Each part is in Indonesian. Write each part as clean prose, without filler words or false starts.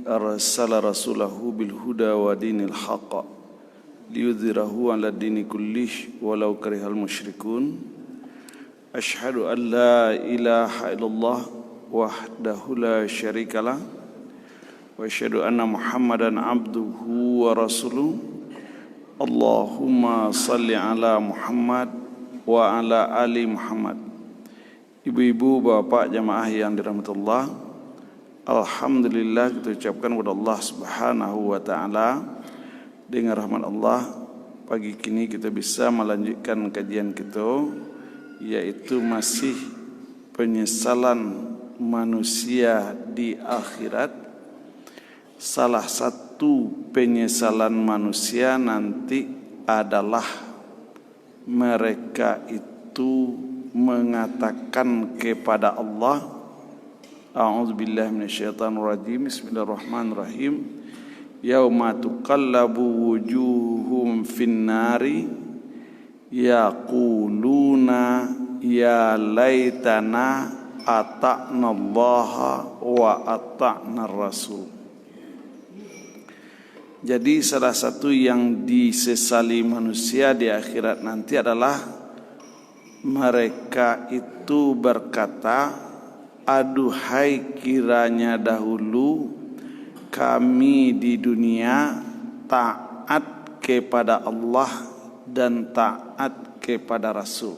أرسل رسوله بالهدى ودين الحق ليظهره على الدين كله ولو كره المشركون أشهد أن لا إله إلا الله وحده لا شريك له وأشهد أن محمدا عبده ورسوله اللهم صل على محمد وعلى آل محمد. Ibu-ibu, bapak, jamaah yang dirahmati Allah, alhamdulillah kita ucapkan kepada Allah Subhanahu wa taala. Dengan rahmat Allah, pagi kini kita bisa melanjutkan kajian kita, yaitu masih penyesalan manusia di akhirat. Salah satu penyesalan manusia nanti adalah mereka itu mengatakan kepada Allah, a'udzubillahi minasyaitonirrajim, bismillahirrahmanirrahim, yauma tuqallabu wujuhum finnari yaquluna ya laitana ata'na allaha wa ata'na rasul. Jadi salah satu yang disesali manusia di akhirat nanti adalah mereka itu berkata, aduhai kiranya dahulu kami di dunia taat kepada Allah dan taat kepada Rasul.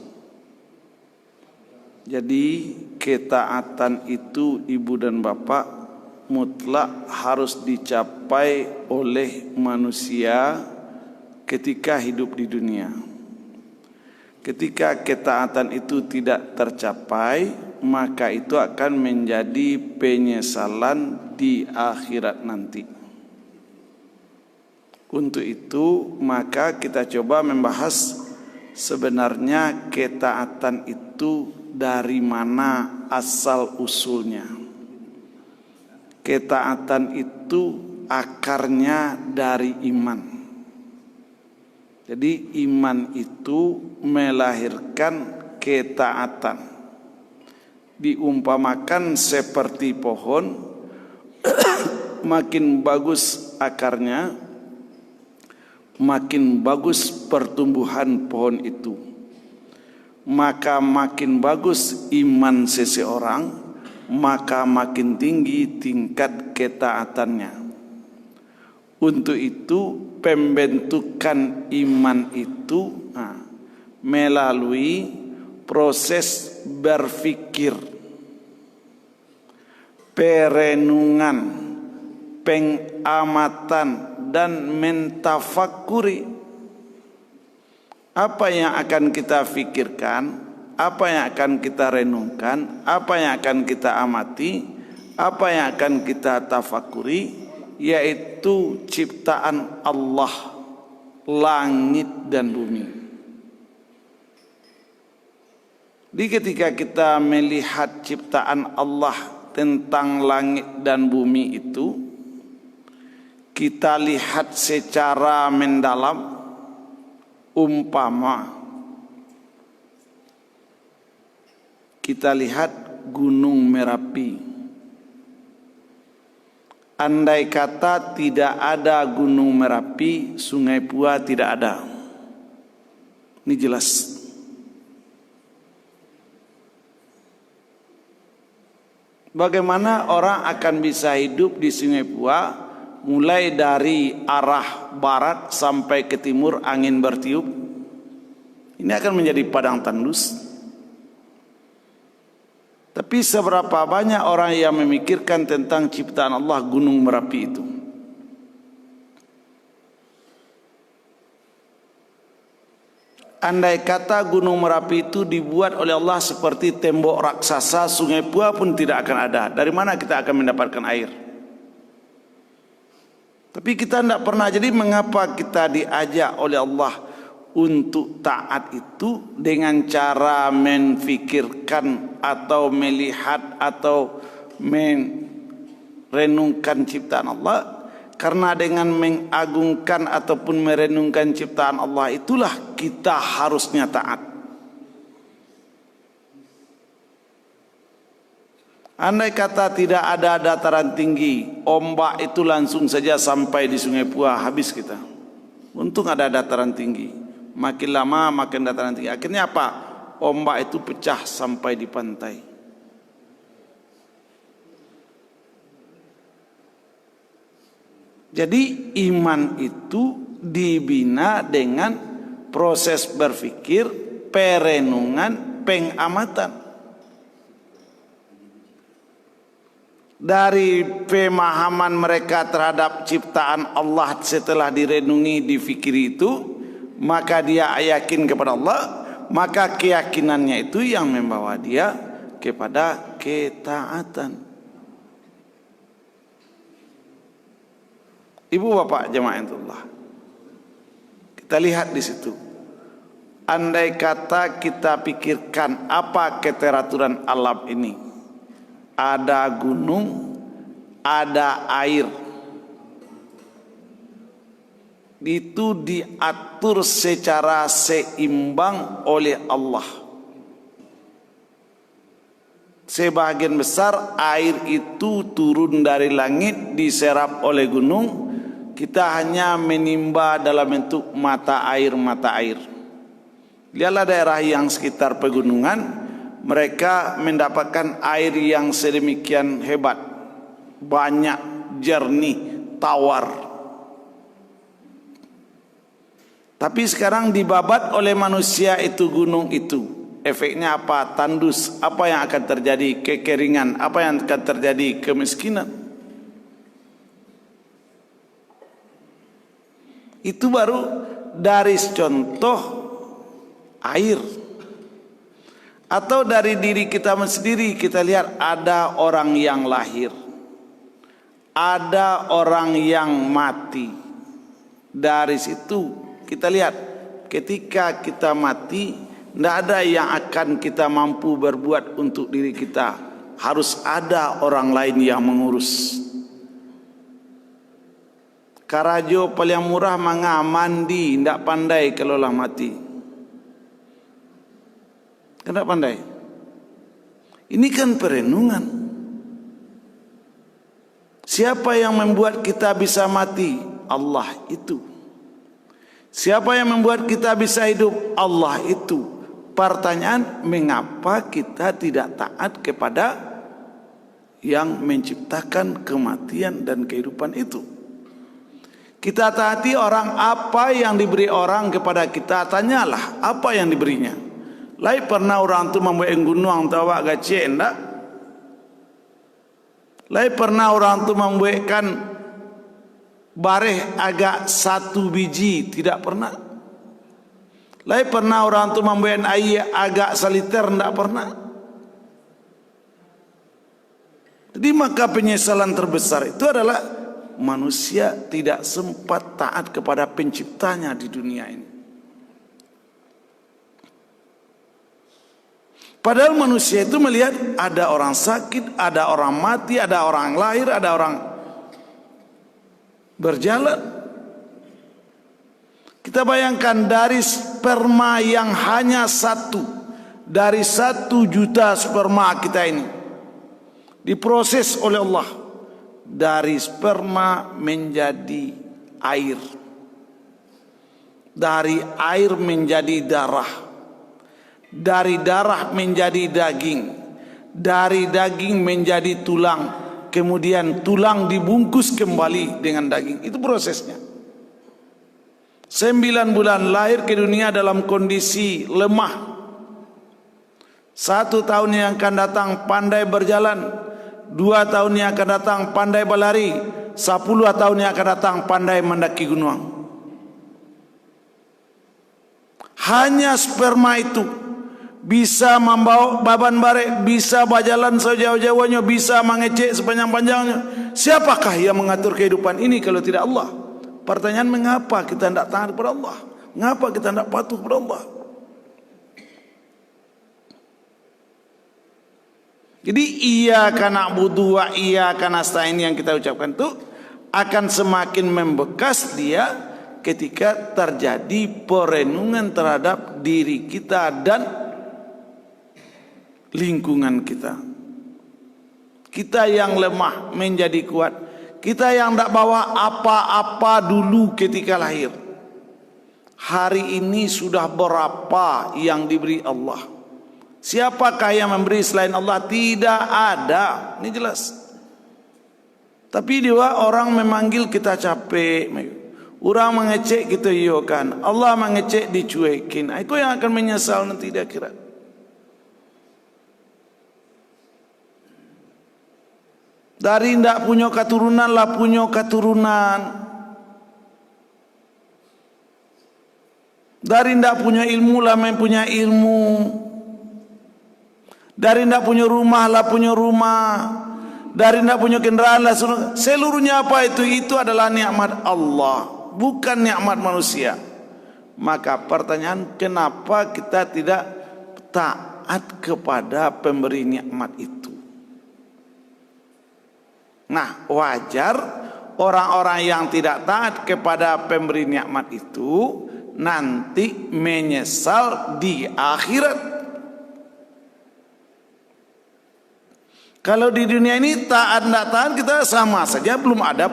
Jadi ketaatan itu, ibu dan bapak, mutlak harus dicapai oleh manusia ketika hidup di dunia. Ketika ketaatan itu tidak tercapai, maka itu akan menjadi penyesalan di akhirat nanti. Untuk itu, maka kita coba membahas sebenarnya ketaatan itu dari mana asal usulnya. Ketaatan itu akarnya dari iman. Jadi iman itu melahirkan ketaatan. Diumpamakan seperti pohon, makin bagus akarnya, makin bagus pertumbuhan pohon itu. Maka makin bagus iman seseorang, maka makin tinggi tingkat ketaatannya. Untuk itu pembentukan iman itu melalui proses berpikir, perenungan, pengamatan dan mentafakuri. Apa yang akan kita pikirkan, apa yang akan kita renungkan, apa yang akan kita amati, apa yang akan kita tafakuri, yaitu ciptaan Allah, langit dan bumi. Di ketika kita melihat ciptaan Allah tentang langit dan bumi itu, kita lihat secara mendalam. Umpama kita lihat Gunung Merapi. Andai kata tidak ada Gunung Merapi, Sungai Pua tidak ada. Ini jelas. Bagaimana orang akan bisa hidup di Sungai Pua, mulai dari arah barat sampai ke timur angin bertiup? Ini akan menjadi padang tandus. Tapi seberapa banyak orang yang memikirkan tentang ciptaan Allah Gunung Merapi itu? Andai kata Gunung Merapi itu dibuat oleh Allah seperti tembok raksasa, Sungai Pua pun tidak akan ada. Dari mana kita akan mendapatkan air? Tapi kita tidak pernah. Jadi mengapa kita diajak oleh Allah untuk taat itu dengan cara memfikirkan atau melihat atau merenungkan ciptaan Allah? Karena dengan mengagungkan ataupun merenungkan ciptaan Allah itulah kita harusnya taat. Andai kata tidak ada dataran tinggi, ombak itu langsung saja sampai di Sungai Pua, habis kita. Untung ada dataran tinggi. Makin lama makin dataran tinggi. Akhirnya apa? Ombak itu pecah sampai di pantai. Jadi iman itu dibina dengan proses berpikir, perenungan, pengamatan. Dari pemahaman mereka terhadap ciptaan Allah setelah direnungi, difikiri itu, maka dia yakin kepada Allah, maka keyakinannya itu yang membawa dia kepada ketaatan. Ibu bapak jemaah Allah, kita lihat di situ. Andai kata kita pikirkan apa keteraturan alam ini, ada gunung, ada air, itu diatur secara seimbang oleh Allah. Sebagian besar air itu turun dari langit, diserap oleh gunung, kita hanya menimba dalam bentuk mata air. Lihatlah daerah yang sekitar pegunungan, mereka mendapatkan air yang sedemikian hebat, banyak, jernih, tawar. Tapi sekarang dibabat oleh manusia itu gunung itu. Efeknya apa? Tandus. Apa yang akan terjadi? Kekeringan. Apa yang akan terjadi? Kemiskinan. Itu baru dari contoh air. Atau dari diri kita sendiri, kita lihat ada orang yang lahir, ada orang yang mati. Dari situ kita lihat, ketika kita mati, tidak ada yang akan kita mampu berbuat untuk diri kita. Harus ada orang lain yang mengurus. Karajo paling murah mandi, tidak pandai kalau lah mati. Tidak pandai. Ini kan perenungan. Siapa yang membuat kita bisa mati? Allah itu. Siapa yang membuat kita bisa hidup? Allah itu. Pertanyaan, mengapa kita tidak taat kepada yang menciptakan kematian dan kehidupan itu? Kita taati orang, apa yang diberi orang kepada kita, tanyalah apa yang diberinya. Lai pernah orang tu membuat gunung tawa gaci endak? Lai pernah orang tu membuatkan bareh agak 1 biji? Tidak pernah. Lai pernah orang tu membuat air agak seliter? Tidak pernah. Jadi maka penyesalan terbesar itu adalah manusia tidak sempat taat kepada penciptanya di dunia ini. Padahal manusia itu melihat ada orang sakit, ada orang mati, ada orang lahir, ada orang berjalan. Kita bayangkan dari sperma yang hanya 1, dari 1 juta sperma kita ini diproses oleh Allah, dari sperma menjadi air, dari air menjadi darah, dari darah menjadi daging, dari daging menjadi tulang, kemudian tulang dibungkus kembali dengan daging. Itu prosesnya. 9 bulan lahir ke dunia dalam kondisi lemah. 1 tahun yang akan datang pandai berjalan, 2 tahun yang akan datang pandai berlari, 10 tahun yang akan datang pandai mendaki gunung. Hanya sperma itu bisa membawa baban bare, bisa berjalan sejauh-jauhnya, bisa mengecek sepanjang-panjangnya. Siapakah yang mengatur kehidupan ini kalau tidak Allah? Pertanyaan, mengapa kita tidak taat kepada Allah? Mengapa kita tidak patuh kepada Allah? Jadi iyyaka na'budu wa iyyaka nasta'in yang kita ucapkan itu akan semakin membekas dia ketika terjadi perenungan terhadap diri kita dan lingkungan kita. Kita yang lemah menjadi kuat. Kita yang tidak bawa apa-apa dulu ketika lahir. Hari ini sudah berapa yang diberi Allah? Siapakah yang memberi selain Allah? Tidak ada. Ini jelas. Tapi dia orang memanggil kita capek. Orang mengecek kita iyakan. Allah mengecek dicuekin. Itu yang akan menyesal nanti di akhirat. Dari tidak punya keturunan lah punya keturunan. Dari tidak punya ilmu lah mempunyai ilmu. Dari tidak punya rumah lah punya rumah. Dari tidak punya kendaraan lah seluruhnya apa itu? Itu adalah nikmat Allah, bukan nikmat manusia. Maka pertanyaan, kenapa kita tidak taat kepada pemberi nikmat itu? Nah, wajar orang-orang yang tidak taat kepada pemberi nikmat itu nanti menyesal di akhirat. Kalau di dunia ini taat tidak taat kita sama saja, belum ada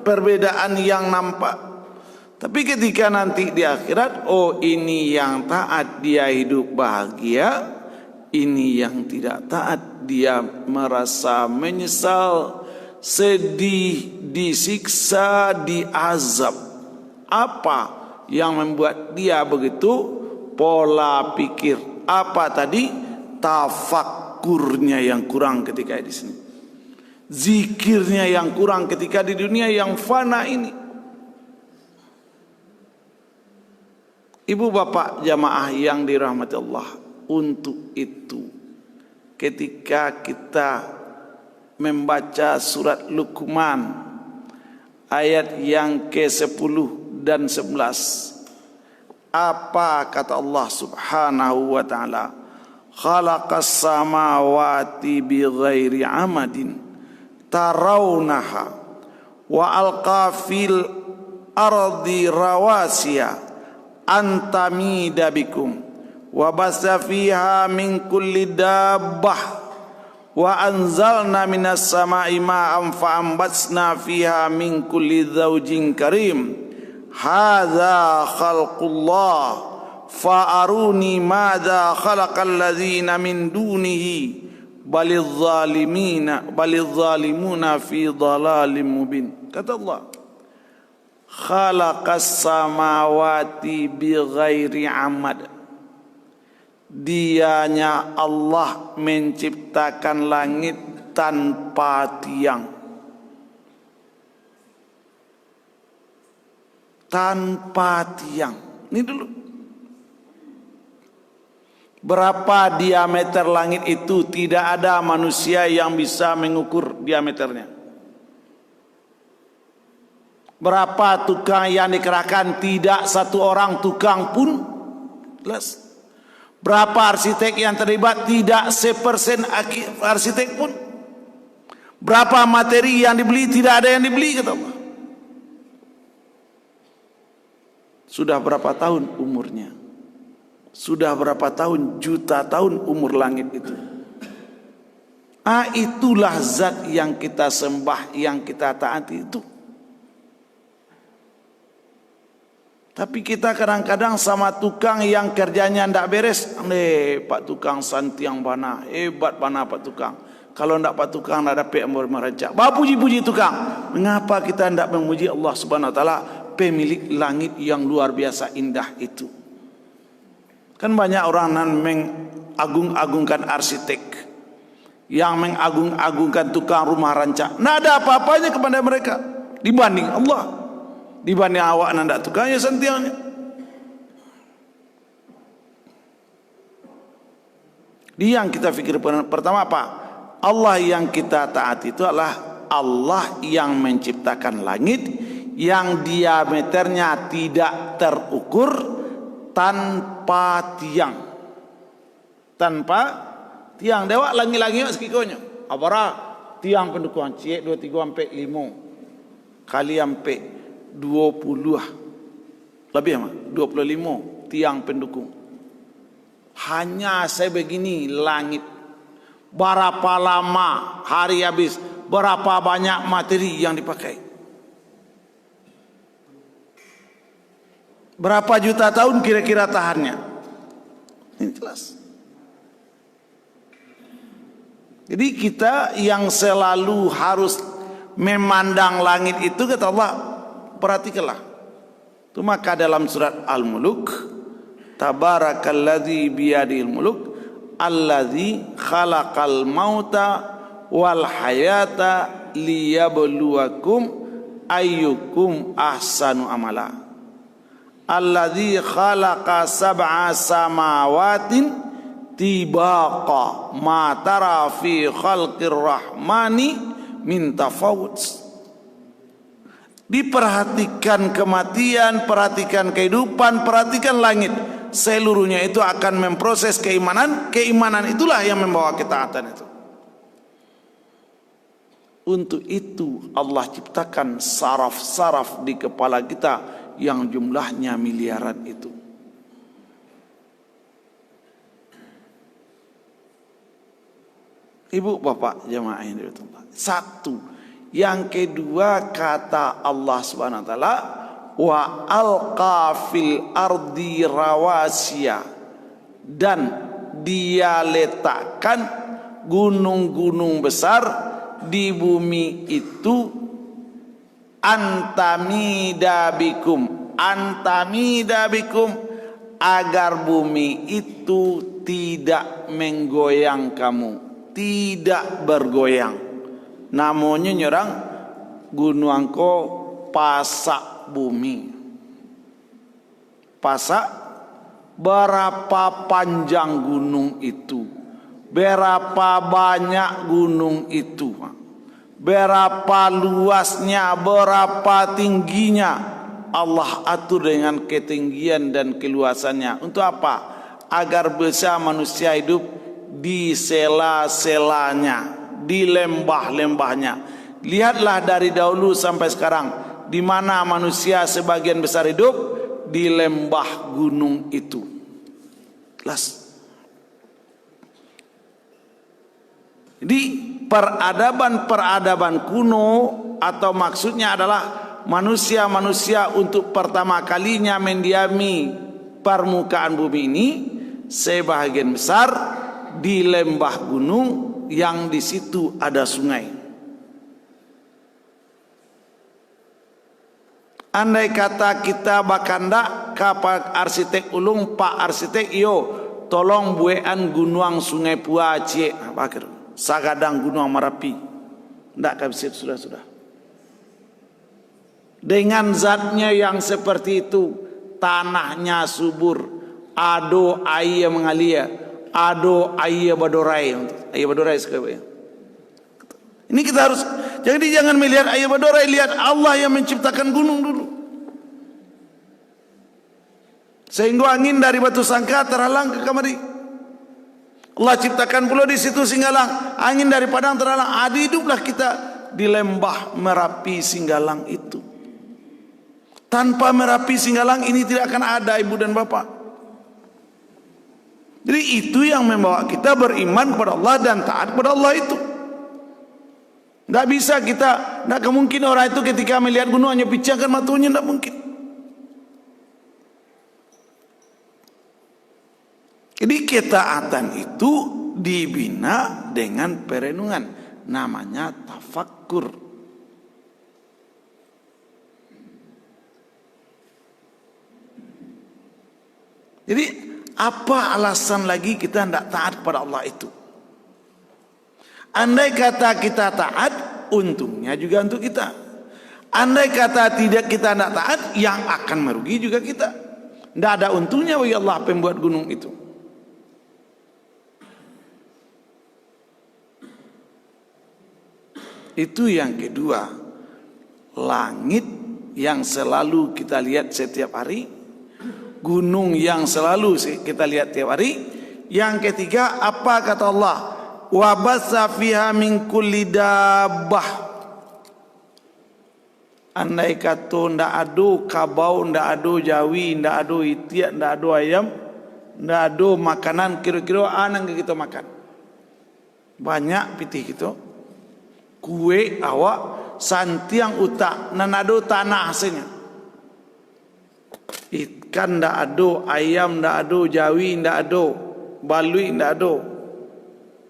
perbedaan yang nampak. Tapi ketika nanti di akhirat, oh ini yang taat dia hidup bahagia, ini yang tidak taat dia merasa menyesal, sedih, disiksa, diazab. Apa yang membuat dia begitu? Pola pikir. Apa tadi? Tafakurnya yang kurang ketika di sini. Zikirnya yang kurang ketika di dunia yang fana ini. Ibu bapak jamaah yang dirahmati Allah, untuk itu ketika kita membaca surat Luqman ayat yang ke-10 dan 11, apa kata Allah Subhanahu wa taala? Khalaqas samawati bighairi amadin tarawnaha wa alqa fil ardi rawasiya antamida bikum wa basa fiha min kulli dabbah wa anzalna minas sama'i ma'an fa'ambatsna fiha min kulli zawjin karim hadza khalqullah fa'aruni madza khalaqal ladzina min dunihi balidz zalimuna fi dhalalim mubin. Kata Allah, khalaqas samawati bighairi amad. Dianya Allah menciptakan langit tanpa tiang. Tanpa tiang. Ini dulu. Berapa diameter langit itu? Tidak ada manusia yang bisa mengukur diameternya. Berapa tukang yang dikerahkan? Tidak satu orang tukang pun. Jelas. Berapa arsitek yang terlibat? Tidak 1% arsitek pun. Berapa materi yang dibeli? Tidak ada yang dibeli, kata Allah. Sudah berapa tahun umurnya? Sudah berapa tahun, juta tahun umur langit itu? Itulah zat yang kita sembah, yang kita taati itu. Tapi kita kadang-kadang sama tukang yang kerjanya tidak beres. Pak tukang santiang bana, hebat bana Pak tukang. Kalau tidak Pak tukang tidak dapat merancak. Bapak puji-puji tukang. Mengapa kita tidak memuji Allah Subhanahu Wa Taala, pemilik langit yang luar biasa indah itu? Kan banyak orang yang mengagung-agungkan arsitek, yang mengagung-agungkan tukang rumah rancak. Tidak ada apa-apanya kepada mereka dibanding Allah. Dibanding awak nandak tukangnya sentiangnya. Yang kita fikir pertama apa? Allah yang kita taati itu adalah Allah yang menciptakan langit yang diameternya tidak terukur tanpa tiang. Tanpa tiang. Dewa langit-langit sekikonya. Apara tiang pendukung ciek 2 3 sampai 5 kali sampai 20 lebih mah 25 tiang pendukung. Hanya saya begini langit Berapa lama hari habis, berapa banyak materi yang dipakai. Berapa juta tahun kira-kira tahannya. Ini jelas. Jadi kita yang selalu harus memandang langit itu, kata Allah, perhatikanlah. Itu maka dalam surat Al-Muluk, Tabarakalladzi biyadihil muluk alladzi khalaqal mauta wal hayata liyabluwakum ayyukum ahsanu amala. Alladzi khalaqa sab'a samawatin tibaqa ma tara fi khalqir rahmani min tafawut. Diperhatikan kematian, perhatikan kehidupan, perhatikan langit. Seluruhnya itu akan memproses keimanan. Keimanan itulah yang membawa ketaatan itu. Untuk itu Allah ciptakan saraf-saraf di kepala kita yang jumlahnya miliaran itu. Ibu bapak jemaah yang dirahmati Allah. Satu. Yang kedua, kata Allah Subhanahu wa taala, wa alqa fil ardi rawasiya, dan dia letakkan gunung-gunung besar di bumi itu, antamida bikum, agar bumi itu tidak menggoyang kamu, tidak bergoyang. Namanya nyerang gunung angko pasak bumi. Pasak, berapa panjang gunung itu, berapa banyak gunung itu, berapa luasnya, berapa tingginya, Allah atur dengan ketinggian dan keluasannya. Untuk apa? Agar bisa manusia hidup di sela-selanya, di lembah-lembahnya. Lihatlah dari dahulu sampai sekarang, di mana manusia sebagian besar hidup di lembah gunung itu. Jelas. Jadi peradaban kuno, atau maksudnya adalah manusia-manusia untuk pertama kalinya mendiami permukaan bumi ini, sebagian besar di lembah gunung yang di situ ada sungai. Andai kata kita bakanda kapak arsitek ulung, Pak arsitek, iyo tolong buean gunung sungai Pua Cie, bakir Sagadang gunung Merapi, ndak kabisir sudah. Dengan zatnya yang seperti itu, tanahnya subur, ado air mengalir, ado air badorai, sekali. Ini kita harus, jadi jangan melihat air badorai, lihat Allah yang menciptakan gunung dulu. Sehingga angin dari Batu Sangka terhalang ke kamari. Allah ciptakan pula di situ Singgalang, angin dari Padang terhalang. Adi hiduplah kita di lembah Merapi Singgalang itu. Tanpa Merapi Singgalang ini tidak akan ada ibu dan bapak. Jadi itu yang membawa kita beriman kepada Allah dan taat kepada Allah itu. Tidak bisa kita, tidak mungkin orang itu ketika melihat gunung hanya picahkan matanya, tidak mungkin. Jadi ketaatan itu dibina dengan perenungan, namanya tafakkur. Jadi apa alasan lagi kita tidak taat kepada Allah itu? Andai kata kita taat, untungnya juga untuk kita. Andai kata tidak kita tidak taat, yang akan merugi juga kita. Tidak ada untungnya bagi Allah pembuat gunung itu. Itu yang kedua. Langit yang selalu kita lihat setiap hari, gunung yang selalu kita lihat tiap hari. Yang ketiga, apa kata Allah? Wa basa fiha min kulli dabbah. Andai kata ndak ado kabau, ndak ado jawi, ndak ado itiak, ndak ado ayam, ndak ado makanan kira-kira anang kita makan. Banyak pitih gitu. Kue awak santiang utak nanado tanah hasilnya. Ikan ndak ado, ayam ndak ado, jawi ndak ado, balui ndak ado,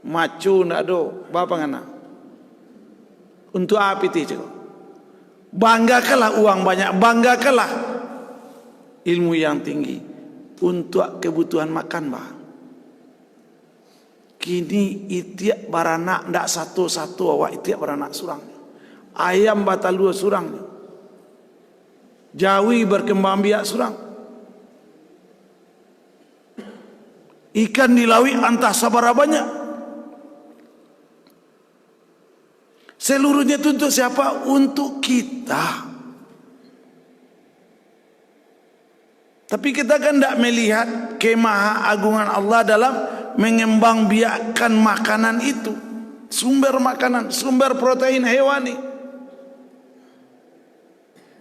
macu ndak ado. Bapa ngana? Untuk apa itu? Banggakanlah uang banyak, banggakanlah ilmu yang tinggi untuk kebutuhan makan bah. Kini itiak baranak ndak satu-satu awak itiak baranak surang. Ayam batalua surang. Jawi berkembang biak surang. Ikan di laut antah sabara banyak. Seluruhnya itu untuk siapa? Untuk kita. Tapi kita kan tidak melihat kemahagungan Allah dalam mengembangbiakkan makanan itu. Sumber makanan, sumber protein hewani.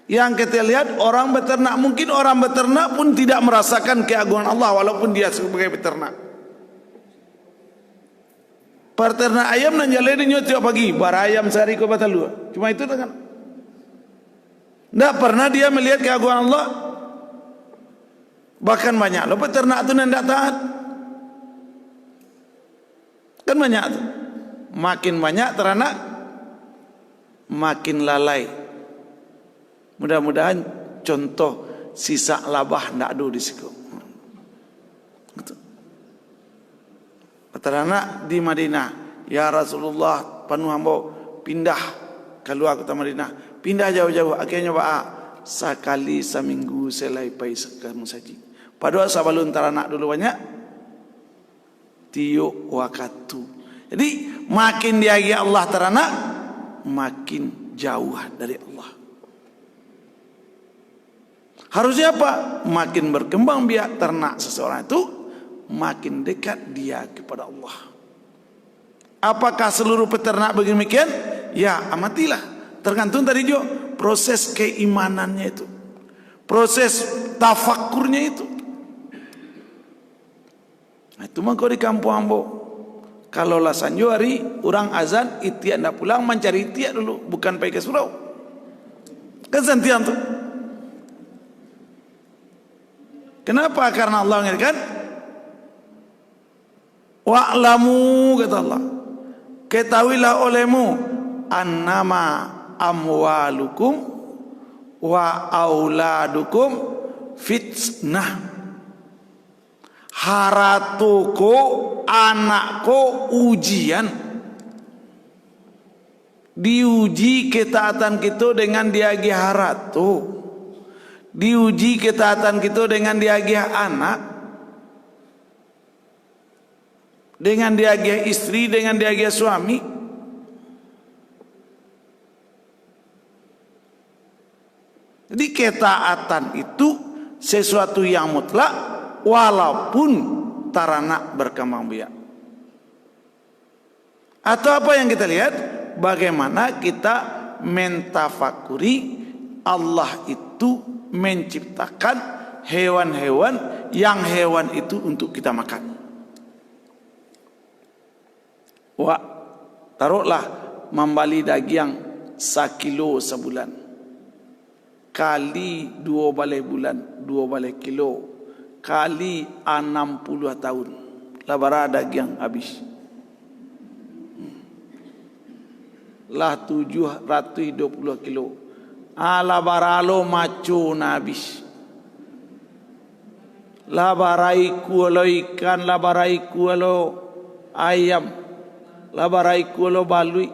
Yang kita lihat orang beternak, mungkin orang beternak pun tidak merasakan keagungan Allah walaupun dia sebagai beternak. Peternak ayam nan jalani tiap pagi, bar ayam sehari ko batalua. Cuma itu kan. Tidak pernah dia melihat keagungan Allah. Bahkan banyak loh peternak itu nan tidak taat. Kan banyak tu. Makin banyak teranak, makin lalai. Mudah-mudahan contoh sisa labah ndak ada di situ. Teranak di Madinah, ya Rasulullah, penuh hamba pindah keluar kota Madinah, pindah jauh-jauh. Akhirnya sekali seminggu selai pai kamu saji. Padahal sabalun teranak dulu banyak, tiuk wakatu. Jadi makin diagi Allah teranak, makin jauh dari Allah. Harusnya apa? Makin berkembang biak ternak seseorang itu, makin dekat dia kepada Allah. Apakah seluruh peternak begini-demikian? Ya, amatilah. Tergantung tadi juga proses keimanannya itu, proses tafakurnya itu. Nah, itu mah kau di kampung ambo. Kalau lah sanjo hari orang azan itiak ndak pulang mencari itiak dulu, bukan pergi ke surau. Kan santian tuh. Kenapa? Karena Allah mengatakan wa'lamu, kata Allah, ketahuilah olehmu annama amwalukum wa auladukum fitnah. Haratuku, anakku ujian. Diuji ketaatan kita dengan diagi haratu, diuji ketaatan kita dengan diagi anak, dengan diagi istri, dengan diagi suami. Jadi ketaatan itu sesuatu yang mutlak walaupun taranak berkembang biak. Atau apa yang kita lihat, bagaimana kita mentafakuri Allah itu menciptakan hewan-hewan yang hewan itu untuk kita makan. Wah, taruhlah membali daging 1 kilo sebulan, kali 2 balai bulan, 2 balai kilo, kali 60 tahun, labara daging habis. Lah 720 kilo. Labara lo macu na habis. Labarai kualo ikan, labarai kualo ayam, labarai kualo balui.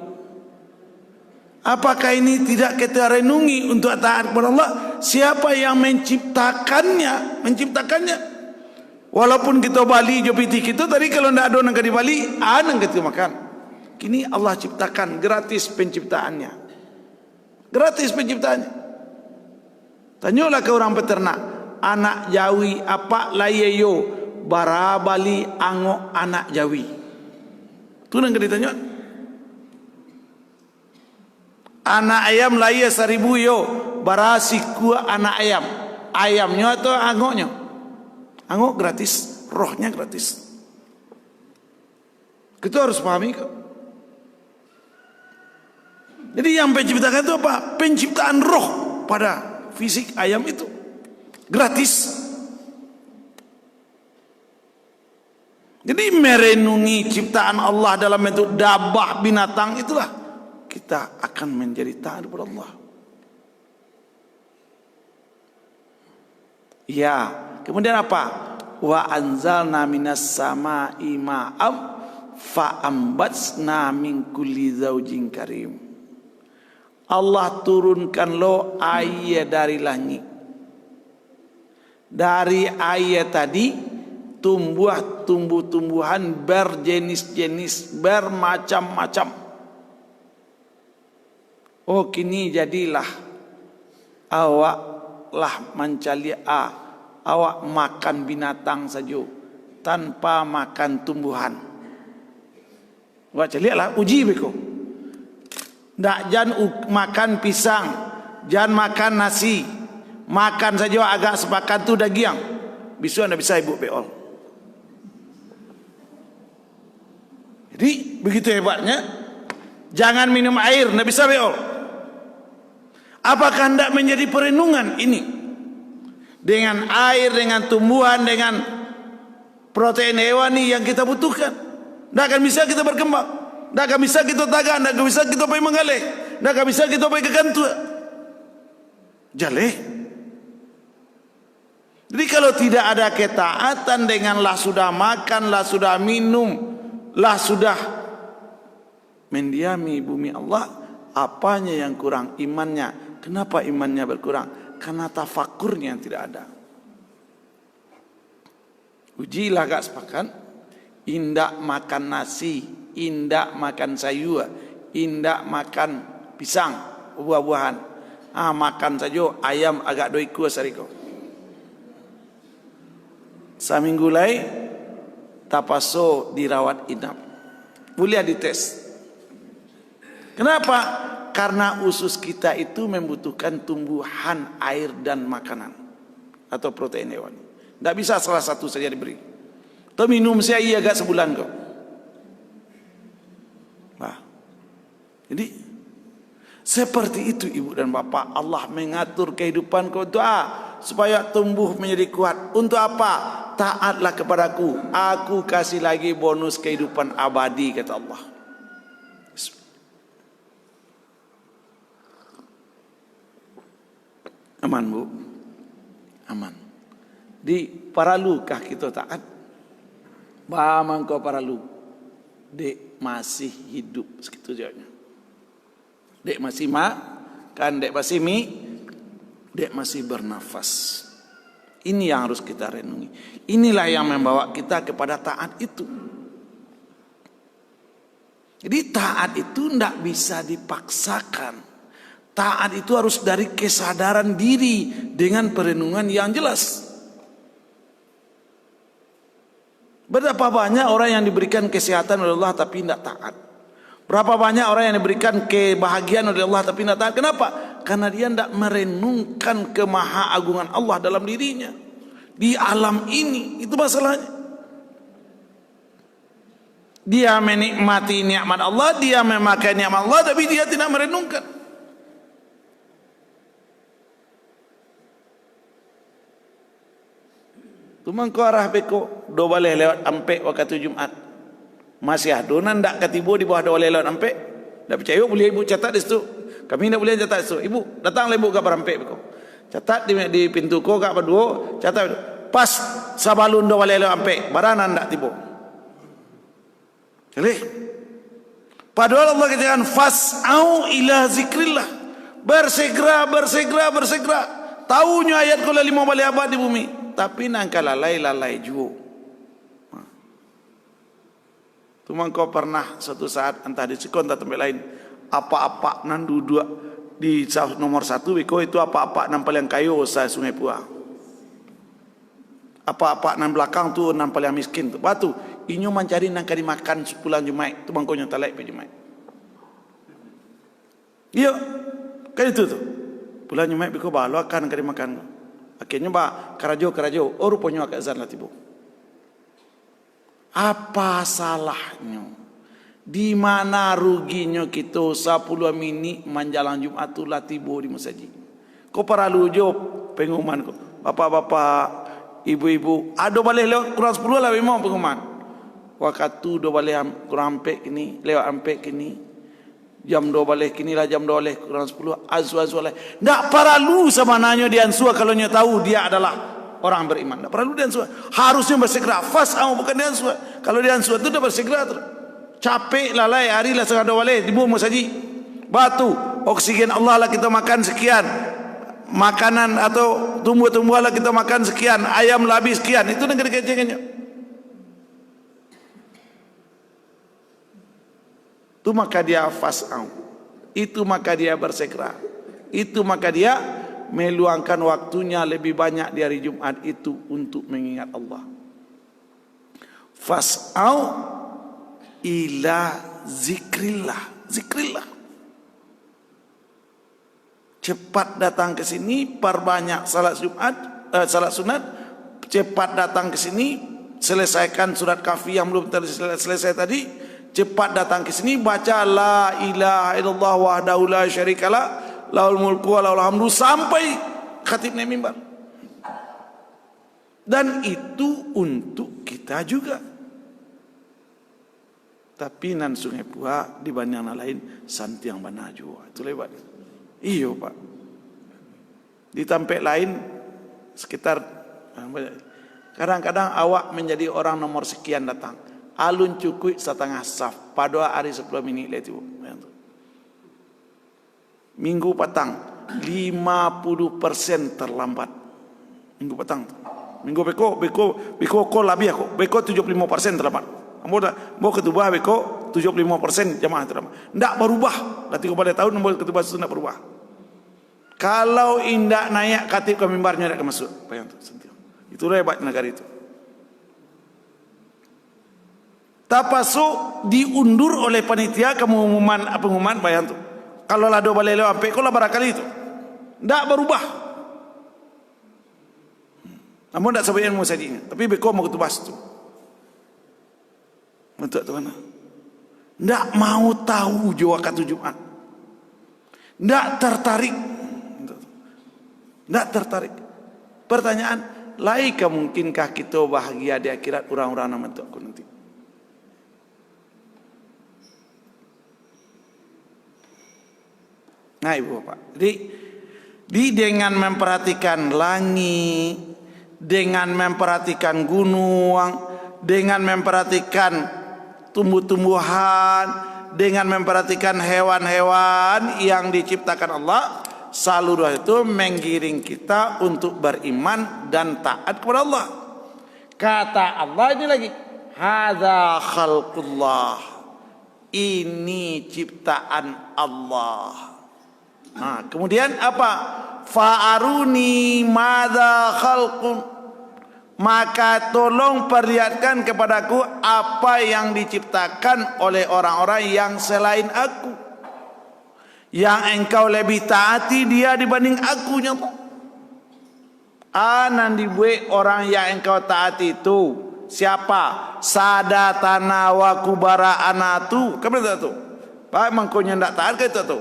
Apakah ini tidak kita renungi untuk taat kepada Allah? Siapa yang menciptakannya? Walaupun kita bali jopiti kita tadi, kalau tidak ada orang di Bali, ada kita makan. Kini Allah ciptakan, gratis penciptaannya. Gratis penciptaannya. Tanyalah ke orang peternak, anak jawi apa layeyo, bara Bali angok anak jawi. Itu yang ditanya. Anak ayam laya 1000 yo, barasi kuah anak ayam. Ayamnya atau angoknya? Angok gratis, rohnya gratis. Kita harus pahami kok. Jadi yang penciptakan itu apa? Penciptaan roh pada fisik ayam itu. Gratis. Jadi merenungi ciptaan Allah dalam bentuk dabah binatang itulah kita akan menjadi taat kepada Allah. Ya, kemudian apa? Wa anzalna minas sama'i ma'am fa ambatsna min kulli zaujin karim. Allah turunkan lo air dari langit. Dari air tadi tumbuh-tumbuhan berjenis-jenis, bermacam-macam. Oh, kini jadilah awaklah mencari awak makan binatang saja tanpa makan tumbuhan. Awak carilah uji beko. Ndak jangan makan pisang, jangan makan nasi, makan saja agak sepakat tu daging. Bisu anda bisa ibu beol. Jadi begitu hebatnya. Jangan minum air, ndak bisa beol. Apakah hendak menjadi perenungan ini? Dengan air, dengan tumbuhan, dengan protein hewani yang kita butuhkan, ndak akan bisa kita berkembang. Ndak akan bisa kita tagak, ndak akan bisa kita pergi mengalih, ndak akan bisa kita pergi ke kantor. Jaleh. Jadi kalau tidak ada ketaatan denganlah sudah makan, lah sudah minum, lah sudah mendiami bumi Allah, apanya yang kurang? Imannya. Kenapa imannya berkurang? Karena tafakurnya yang tidak ada. Ujilah gak sepakat. Indak makan nasi, indak makan sayur, indak makan pisang, buah-buahan. Makan saja ayam agak doiku sariko. Seminggu lai tapaso dirawat inap. Boleh dites. Kenapa? Karena usus kita itu membutuhkan tumbuhan, air dan makanan atau protein hewani. Tidak bisa salah satu saja diberi. Atau minum saya iya agak sebulan kok. Nah, jadi seperti itu ibu dan bapak, Allah mengatur kehidupan kau doa supaya tumbuh menjadi kuat. Untuk apa? Taatlah kepadaku, aku kasih lagi bonus kehidupan abadi, kata Allah. Aman bu, aman. Di paralukah kita taat? Bamang kau paralu, dek masih hidup, segitu jawabnya. Dek masih kan dek masih dek masih bernafas. Ini yang harus kita renungi. Inilah yang membawa kita kepada taat itu. Jadi taat itu tidak bisa dipaksakan. Taat itu harus dari kesadaran diri dengan perenungan yang jelas. Berapa banyak orang yang diberikan kesehatan oleh Allah tapi tidak taat. Berapa banyak orang yang diberikan kebahagiaan oleh Allah tapi tidak taat. Kenapa? Karena dia tidak merenungkan kemahaagungan Allah dalam dirinya. Di alam ini, itu masalahnya. Dia menikmati nikmat Allah, dia memakai nikmat Allah, tapi dia tidak merenungkan. Tumang ko arah beko do boleh lewat ampek waktu Jumat. Masih adonan ndak katibo di bawah do boleh lewat ampek. Ndak percaya boleh ibu catat di situ. Kami ndak boleh catat di situ. Ibu datanglah ibu ke ampek beko. Catat di pintu ko kak berdua, catat pas sabalun do boleh lewat ampek. Baranan ndak tibo. Jadi padahal Allah katakan fas'au ila zikrillah. Bersegera. Tahunya ayat kula 5 balik abad di bumi. Tapi nangka lalai juga. Cuma kau pernah suatu saat entah di Cikon atau tempat lain apa-apa nan duduk di nomor 1 biko itu apa-apa nan paling kayu usai Sungai Pua. Apa-apa nan belakang tu nan paling miskin tu. Batu inyo mencari nang kali makan sepulang Jumat tu bangko nyata laik pe Jumat. Iya, kan itu tu. Pulang Jumat biko balo akan kali makan. Akhirnya karajo, rupanya agak azan lah tiba. Apa salahnya? Di mana ruginya kita 10 minit menjalan Jumat tu lah tiba di masjid. Kau perlu jawab pengumuman kau. Bapak-bapak, ibu-ibu, ada balik lewat kurang 10 lah memang pengumuman. Waktu do balik kurang ampek kini, lewat ampek kini. Jam 2 balik kini lah jam 2 balik kurang 10. Azu-azu lah. Tak perlu sebenarnya dia ansua kalau dia tahu dia adalah orang beriman. Tak perlu dia ansua. Harusnya bersegera. Fas'au bukan dia ansua. Kalau dia ansua tu dah bersegera terus. Capek lalai hari lah setengah 2 balik dibuang saji. Batu, oksigen Allah lah kita makan sekian. Makanan atau tumbuh-tumbuhan lah kita makan sekian. Ayam lah habis sekian. Itu negara kecil-kecilnya. Itu maka dia fas'au. Itu maka dia bersegera. Itu maka dia meluangkan waktunya lebih banyak di hari Jumat itu untuk mengingat Allah. Fas'au ila zikrillah. Zikrillah. Cepat datang ke sini, perbanyak salat Jumat, salat sunat. Cepat datang ke sini, selesaikan surat kafi yang belum selesai tadi. Cepat datang ke sini, baca la ilaha illallah wahdahu la syarikalah, lahul mulku wa lahul hamdu sampai khatib naik mimbar. Dan itu untuk kita juga. Tapi nan sungai Pua dibanding yang lain santi yang benar juga. Itu lebat. Iyo Pak. Di tempat lain sekitar kadang-kadang awak menjadi orang nomor sekian datang. Alun cukup setengah saf. Pada hari 10 minit itu. Minggu petang 50% terlambat. Minggu petang. Minggu beko ko lebih aku. Beko 75% terlambat. Mau ketubah beko 75% jamaah terlambat. Tidak berubah. Dah 3 tahun mau ketubah itu tidak berubah. Kalau indak naik katib ke mimbarnya tidak masuk. Itulah hebat negara itu. Tapasuk diundur oleh panitia pengumuman bayang tu. Kalau lado balik lewat ampek, kalau barangkali itu tidak berubah. Namun tidak sebagian mau sajinya. Tapi beko mau ketubah itu. Untuk tu mana? Tidak mau tahu jua waktu Jumat. Tidak tertarik. Tidak tertarik. Pertanyaan, laika mungkinkah kita bahagia di akhirat orang-orang nama tu aku nanti? Nah ibu bapak, jadi dengan memperhatikan langit, dengan memperhatikan gunung, dengan memperhatikan tumbuh-tumbuhan, dengan memperhatikan hewan-hewan yang diciptakan Allah, selalu itu menggiring kita untuk beriman dan taat kepada Allah. Kata Allah ini lagi, hadza khalqullah, ini ciptaan Allah. Nah, kemudian apa? Fa'aruni madza khalqun, maka tolong perlihatkan kepadaku apa yang diciptakan oleh orang-orang yang selain aku, yang engkau lebih taati dia dibanding aku. Anan dibuat orang yang engkau taati itu siapa? Sadatana wa kubara anatu. Kamu tahu tu? Pak mangkonya ndak taat ke itu tu?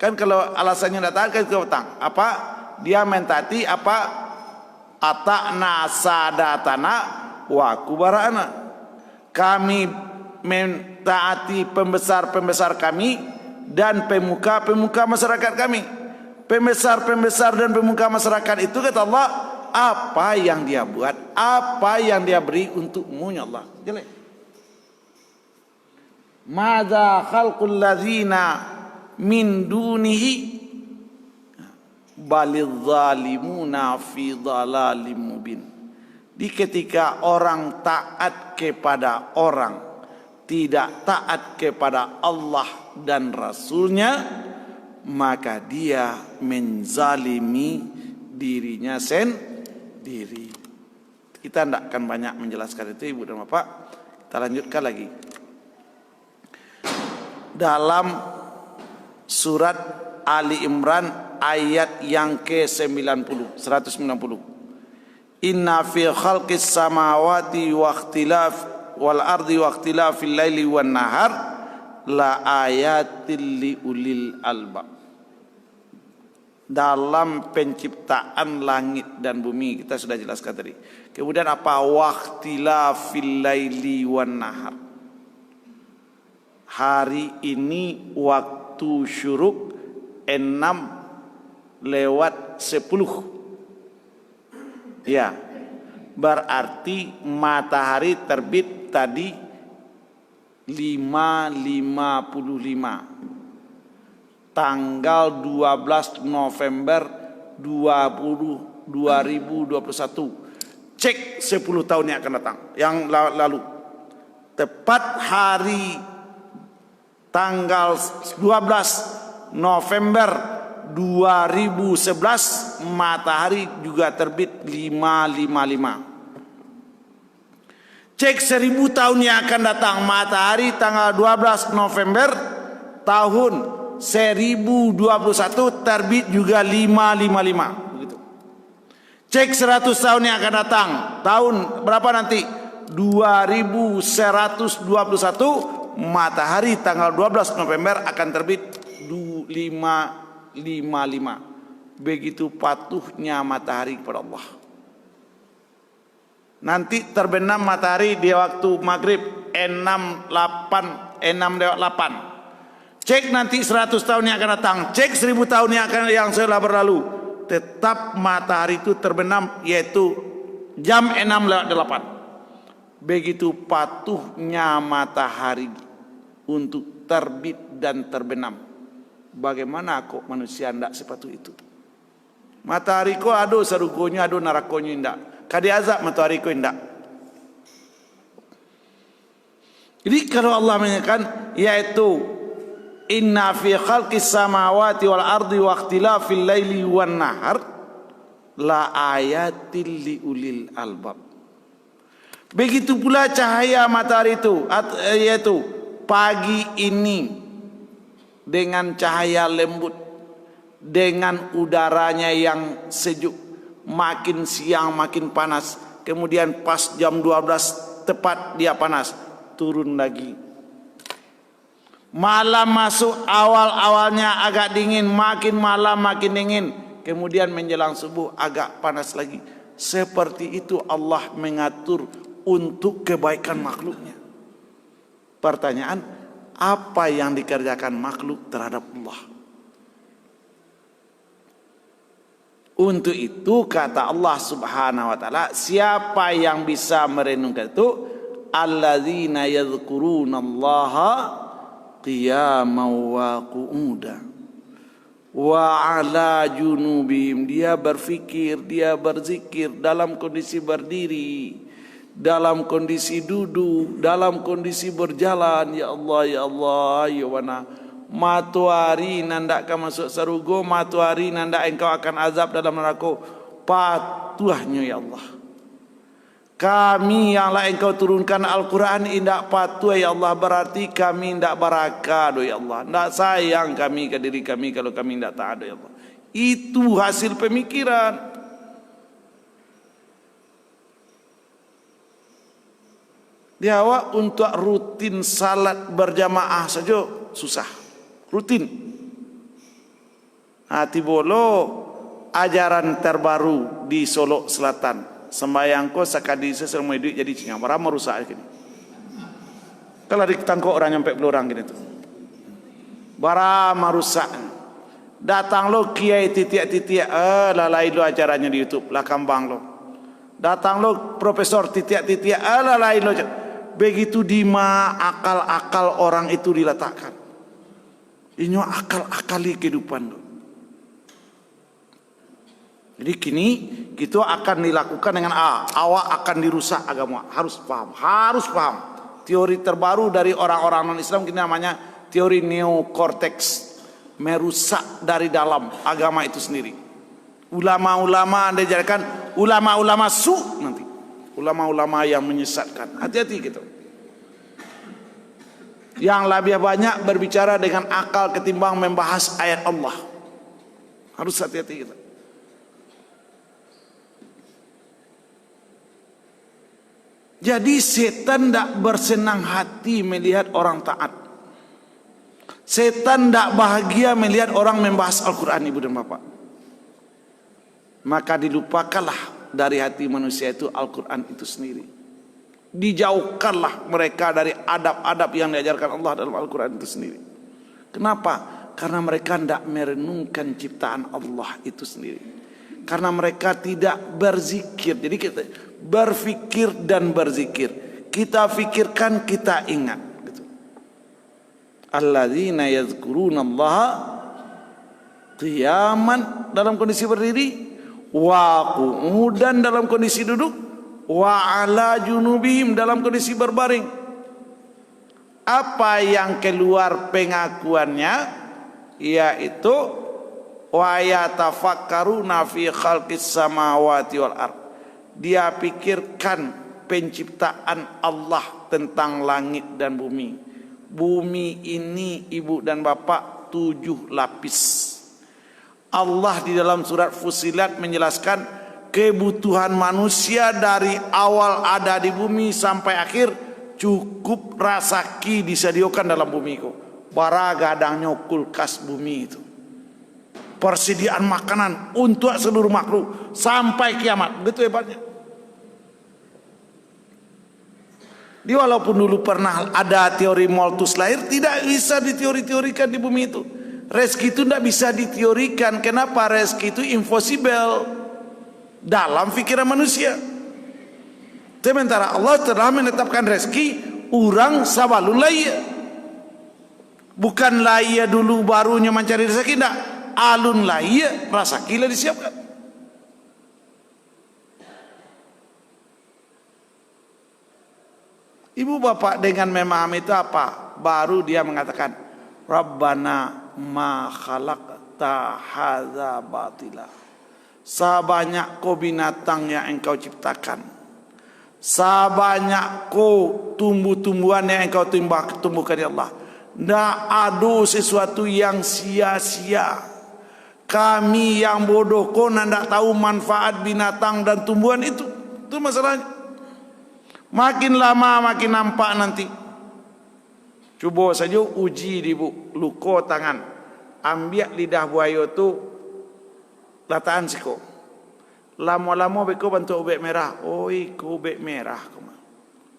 Kan kalau alasannya ndak taat ke itu petang. Apa? Dia mentaati apa? Ata'na sadatana wa kubara'ana. Kami mentaati pembesar-pembesar kami dan pemuka-pemuka masyarakat kami. Pembesar-pembesar dan pemuka masyarakat itu kata Allah, apa yang dia buat, apa yang dia beri untukmu ya Allah. Jelek. Madza khalqul ladzina min dunihi balidz zalimuna fi dhalalim mubin. Di ketika orang taat kepada orang, tidak taat kepada Allah dan Rasulnya, maka dia menzalimi dirinya sendiri. Kita tidak akan banyak menjelaskan itu ibu dan bapak. Kita lanjutkan lagi. Dalam surat Ali Imran ayat yang ke-90, 190. Inna fi khalqis samawati wa ikhtilaf wal ardi wa ikhtilafil laili wan nahar la ayatil liulil albab. Dalam penciptaan langit dan bumi kita sudah jelaskan tadi. Kemudian apa? Waqtilafil laili wan nahar. Hari ini waktu syuruk 6:10. Ya. Berarti matahari terbit tadi 5:55. Tanggal 12 November 2021. Cek 10 tahun yang akan datang, yang lalu. Tepat hari tanggal 12 November 2011 matahari juga terbit 5:55. Cek 1000 tahun yang akan datang, matahari tanggal 12 November tahun 1021 terbit juga 5:55. Begitu. Cek 100 tahun yang akan datang, tahun berapa nanti? 2121 matahari tanggal 12 November akan terbit 5:55. Begitu patuhnya matahari kepada Allah. Nanti terbenam matahari di waktu maghrib 6:08. Cek nanti 100 tahun yang akan datang, cek 1000 tahun yang sudah berlalu, tetap matahari itu terbenam yaitu jam 6:08. Begitu patuhnya matahari untuk terbit dan terbenam. Bagaimana kok manusia tidak sepatuh itu? Matahari ko ado sarugonya ado narakonya indak. Kadi azab matahari ko indak. Jadi kalau Allah menyatakan yaitu inna fi khalqis samawati wal ardi wa ikhtilafil laili wan nahar la ayatil liulil albab. Begitu pula cahaya matahari itu, yaitu pagi ini dengan cahaya lembut, dengan udaranya yang sejuk, makin siang makin panas, kemudian pas jam 12 tepat dia panas, turun lagi. Malam masuk, awal-awalnya agak dingin, makin malam makin dingin, kemudian menjelang subuh agak panas lagi. Seperti itu Allah mengatur untuk kebaikan makhluknya. Pertanyaan, apa yang dikerjakan makhluk terhadap Allah? Untuk itu kata Allah Subhanahu wa taala, siapa yang bisa merenungkan itu? Alladzina yadhkurunallaha qiyaman wa qu'udan wa ala junubihim. Dia berfikir, dia berzikir dalam kondisi berdiri, dalam kondisi duduk, dalam kondisi berjalan. Ya Allah, ya Allah, ya wana matuari nanda akan masuk sarugo, matuari nanda engkau akan azab dalam neraka. Patuhnya ya Allah, kami yang lah engkau turunkan Al-Quran indak patuh ya Allah, berarti kami indak barakah do ya Allah, indak sayang kami ke diri kami kalau kami indak taat do ya Allah. Itu hasil pemikiran. Dia awak untuk rutin salat berjamaah saja susah, rutin. Hati bolo ajaran terbaru di Solo Selatan, sembahyang ko sakadi seselma duit jadi cinga marah merusak gini. Kalau ditangkap orang nyampe pelurang gini tuh, bara merusak. Datang lo kiai titik-titik, lalai lo acaranya di YouTube lah kambang lo. Datang lo profesor titik-titik, lalai lo. Begitu dima akal-akal orang itu diletakkan. Ini akal-akali kehidupan lo. Jadi kini kita akan dilakukan dengan awak akan dirusak agama. Harus paham. Teori terbaru dari orang-orang non-Islam ini namanya teori neokorteks, merusak dari dalam agama itu sendiri. Ulama-ulama Anda jadikan ulama-ulama nanti, ulama-ulama yang menyesatkan. Hati-hati gitu. Yang lebih banyak berbicara dengan akal ketimbang membahas ayat Allah. Harus hati-hati gitu. Jadi setan tidak bersenang hati melihat orang taat. Setan tidak bahagia melihat orang membahas Al-Quran, ibu dan bapak. Maka dilupakanlah dari hati manusia itu Al-Quran itu sendiri. Dijauhkanlah mereka dari adab-adab yang diajarkan Allah dalam Al-Quran itu sendiri. Kenapa? Karena mereka tidak merenungkan ciptaan Allah itu sendiri. Karena mereka tidak berzikir. Jadi kita berfikir dan berzikir. Kita fikirkan, kita ingat. Alladzina yazkurunallaha qiyaman, dalam kondisi berdiri, wa qu'udan, dalam kondisi duduk, wa ala junubihim, dalam kondisi berbaring. Apa yang keluar pengakuannya? Yaitu wa yatafakkaruna fi khalqis samawati wal ard. Dia pikirkan penciptaan Allah tentang langit dan bumi. Bumi ini, ibu dan bapak, 7 lapis. Allah di dalam surat Fussilat menjelaskan kebutuhan manusia dari awal ada di bumi sampai akhir, cukup rasaki disediakan dalam bumi itu. Bara gadangnya kulkas bumi itu. Persediaan makanan untuk seluruh makhluk sampai kiamat. Begitu hebatnya. Di walaupun dulu pernah ada teori Malthus lahir, tidak bisa diteori-teorikan di bumi itu. Rezeki itu tidak bisa diteorikan. Kenapa? Rezeki itu impossible dalam pikiran manusia. Sementara Allah telah menetapkan rezeki orang sabalun laya. Bukan laya dulu barunya mencari rezeki, tidak. Alun laya, rezeki lah disiapkan. Ibu bapak dengan memahami itu apa? Baru dia mengatakan, Rabbana ma khalaqta hadza batila. Sebanyak kau binatang yang engkau ciptakan, sebanyak kau tumbuh-tumbuhan yang engkau tumbuhkan, ya Allah, tidak ada sesuatu yang sia-sia. Kami yang bodoh, kau tidak tahu manfaat binatang dan tumbuhan itu. Itu masalahnya. Makin lama makin nampak nanti. Coba saja uji di luko tangan. Ambil lidah buaya tu, lataan siko. Lama-lama beko bantu ubek merah. Oi, ko ubek merah.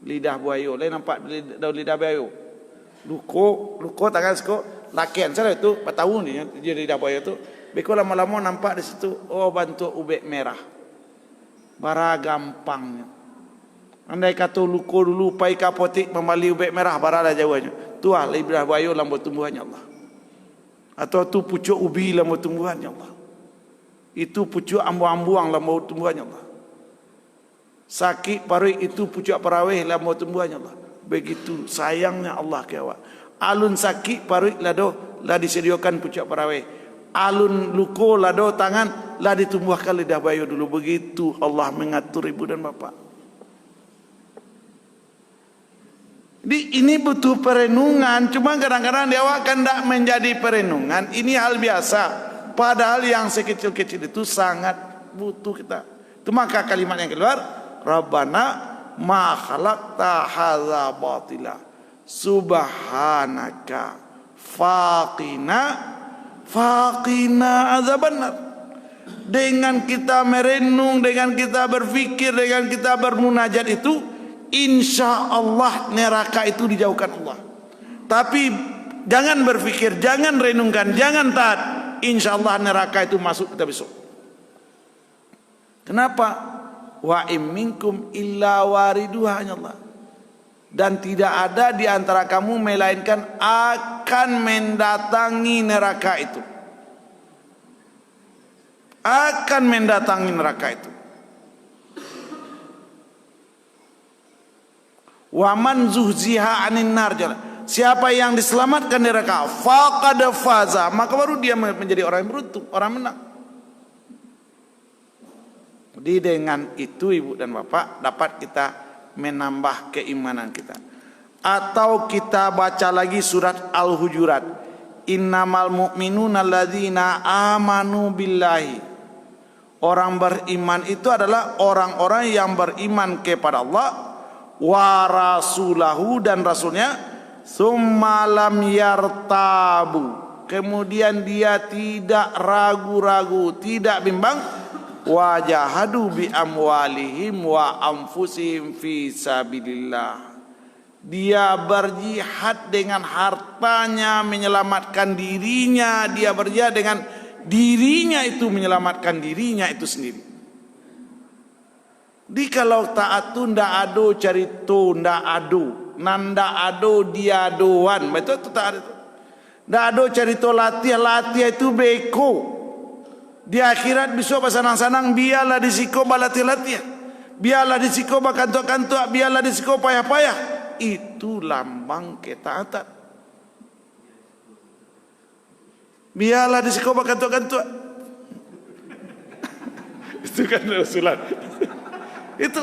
Lidah buaya. Lain nampak daun lidah buaya. Luko tangan siko. Lakian saya itu 4 tahun dia lidah buaya tu. Beko lama-lama nampak di situ. Oh, bantu ubek merah. Bara gampangnya. Andai kata luko dulu pai kapotik membali ubek merah barada jawanya. Tuah lidah buaya lambat tumbuhannya Allah. Atau tu pucuk ubi lambat tumbuhannya Allah. Itu pucuk ambuang-ambuang lambat tumbuhannya Allah. Sakit paruh itu pucuk paraweh lambat tumbuhannya Allah. Begitu sayangnya Allah ke awak. Alun sakit paruh lado lah disediakan pucuk paraweh. Alun luko lado tangan lah ditumbuhkan lidah buaya dulu. Begitu Allah mengatur ibu dan bapak. Ini butuh perenungan. Cuma kadang-kadang dia akan tidak menjadi perenungan. Ini hal biasa. Padahal yang sekecil-kecil itu sangat butuh kita. Itu maka kalimat yang keluar, Rabbana ma khalaqta hadza batila. Subhanaka faqina azabannar. Dengan kita merenung, dengan kita berfikir, dengan kita bermunajat itu, insya Allah neraka itu dijauhkan Allah. Tapi jangan berfikir, jangan renungkan, jangan taat. Insya Allah neraka itu masuk kita besok. Kenapa? Wa im minkum illa wariduha, Allah. Dan tidak ada di antara kamu melainkan akan mendatangi neraka itu. Akan mendatangi neraka itu. Wa man zuhziha 'anil nar, siapa yang diselamatkan dari neraka, faqad faza, maka baru dia menjadi orang yang beruntung, orang menang. Jadi dengan itu ibu dan bapak dapat kita menambah keimanan kita. Atau kita baca lagi surat Al-Hujurat, innamal mu'minuna alladzina amanu billahi. Orang beriman itu adalah orang-orang yang beriman kepada Allah wa rasulahu, dan rasulnya, Summa lam yartabu, kemudian dia tidak ragu-ragu, tidak bimbang. Wajahadu bi amwalihim wa anfusihim fi sabilillah, dia berjihad dengan hartanya menyelamatkan dirinya, dia berjihad dengan dirinya itu menyelamatkan dirinya itu sendiri. Di kalau taat tu ndak ado carito, ndak ado nanda ado dia doan, betul tu taat itu. Ndak ado carito latihan itu beko. Di akhirat besok pasanang-sanang biarlah disiko balatih-latih, biarlah disiko bakantuk-kantuk, biarlah disiko payah-payah. Itu lambang ketaatan. Biarlah disiko bakantuk-kantuk. Itu kan usulan. Itu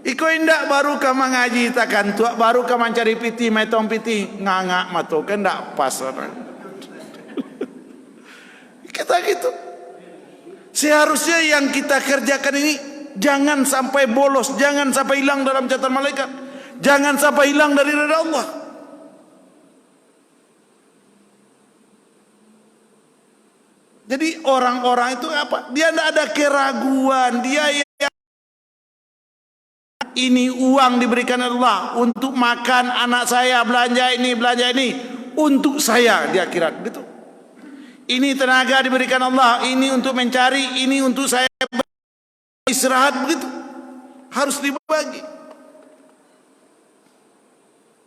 iko indak baru ka mengaji takan tua, baru ka mencari piti metong piti ngangak mato kan ndak pas orang. Kita gitu. Seharusnya yang kita kerjakan ini jangan sampai bolos, jangan sampai hilang dalam catatan malaikat, jangan sampai hilang dari ridha Allah. Jadi orang-orang itu apa? Dia tidak ada keraguan, dia ini uang diberikan Allah untuk makan anak saya, belanja ini untuk saya di akhirat gitu. Ini tenaga diberikan Allah, ini untuk mencari, ini untuk saya istirahat, begitu. Harus dibagi.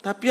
Tapi